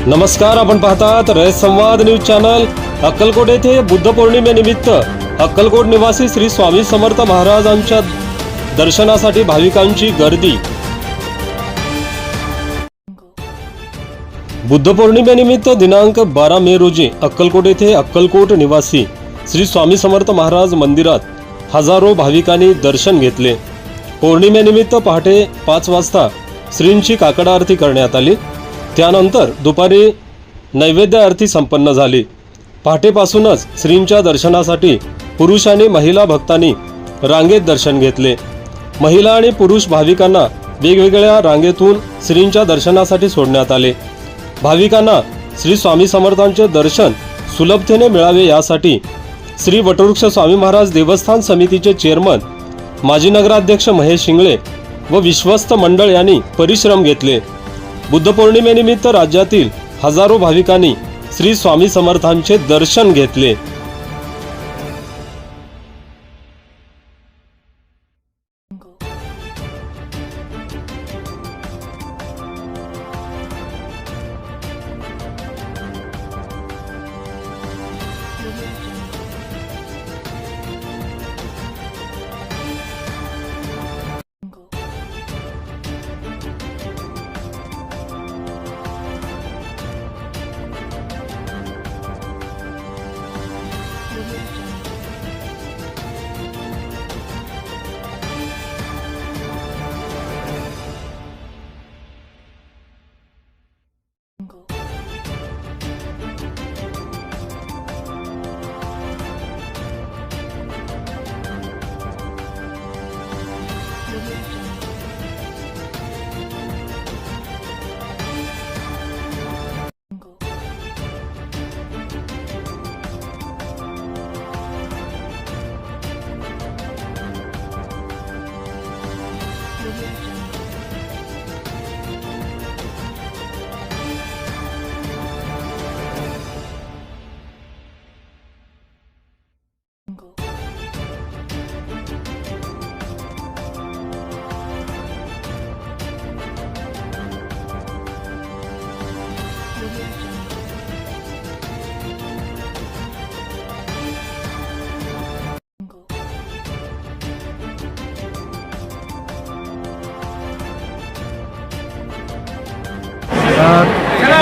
नमस्कार, आपण पाहतात रयत संवाद न्यूज चॅनल। अक्कलकोट येथे बुद्ध पौर्णिमेनिमित्त अक्कलकोट निवासी श्री स्वामी समर्थ महाराजांच्या दर्शनासाठी भाविकांची गर्दी। बुद्ध पौर्णिमेनिमित्त दिनांक 12 मे रोजी अक्कलकोट येथे अक्कलकोट निवासी श्री स्वामी समर्थ महाराज मंदिरात हजारो भाविकांनी दर्शन घेतले। पौर्णिमेनिमित्त पहाटे 5 वाजता श्रींची काकड आरती करण्यात आली। त्यानंतर दुपारी नैवेद्य आरती संपन्न झाली। पहाटेपासूनच श्रींच्या दर्शनासाठी पुरुष आणि महिला भक्तांनी रांगेत दर्शन घेतले। महिला आणि पुरुष भाविकांना वेगवेगळ्या रांगेतून श्रींच्या दर्शनासाठी सोडण्यात आले। भाविकांना श्री स्वामी समर्थांचे दर्शन सुलभतेने मिळावे यासाठी श्री वटवृक्ष स्वामी महाराज देवस्थान समितीचे चेअरमन माजी नगराध्यक्ष महेश शिंगळे व विश्वस्त मंडळ यांनी परिश्रम घेतले। बुद्ध पौर्णिमेनिमित्त राज्यातील हजारो भाविकांनी श्री स्वामी समर्थांचे दर्शन घेतले।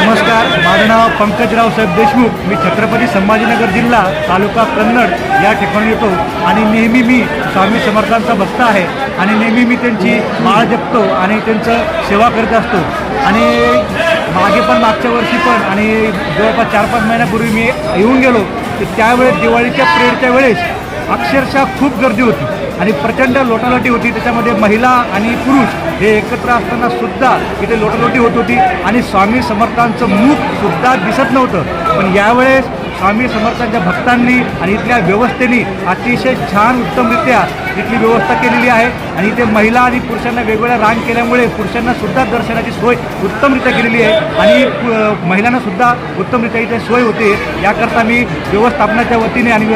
नमस्कार, माझं नाव पंकजराव साहेब देशमुख। मी छत्रपती संभाजीनगर जिल्हा तालुका कन्नड या ठिकाणी येतो आणि नेहमी मी स्वामी समर्थांचा भक्त आहे आणि नेहमी मी त्यांची माळ जपतो आणि त्यांचं सेवा करत असतो। आणि मागच्या वर्षी पण आणि जवळपास 4-5 महिन्यापूर्वी मी येऊन गेलो तर त्यावेळेस दिवाळीच्या पिरियडच्या वेळेस अक्षरशः खूप गर्दी होती आणि प्रचंड लोटालोटी होती। त्याच्यामध्ये महिला आणि पुरुष हे एकत्र असताना सुद्धा इथे लोटालोटी होत होती आणि स्वामी समर्थांचं मुख सुद्धा दिसत नव्हतं। पण यावेळेस स्वामी समर्थांच्या भक्तांनी आणि इथल्या व्यवस्थेने अतिशय छान उत्तमरित्या इथली व्यवस्था केलेली आहे आणि इथे महिला आणि पुरुषांना वेगवेगळ्या रांग केल्यामुळे पुरुषांना सुद्धा दर्शनाची सोय उत्तमरित्या केलेली आहे आणि महिलांना सुद्धा उत्तमरित्या इथे सोय होते। याकरता मी व्यवस्थापनाच्या वतीने आणि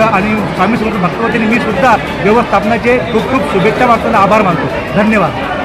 स्वामी समर्थ भक्त वतीने मी सुद्धा व्यवस्थापनाचे खूप खूप शुभेच्छा मागताना आभार मानतो। धन्यवाद।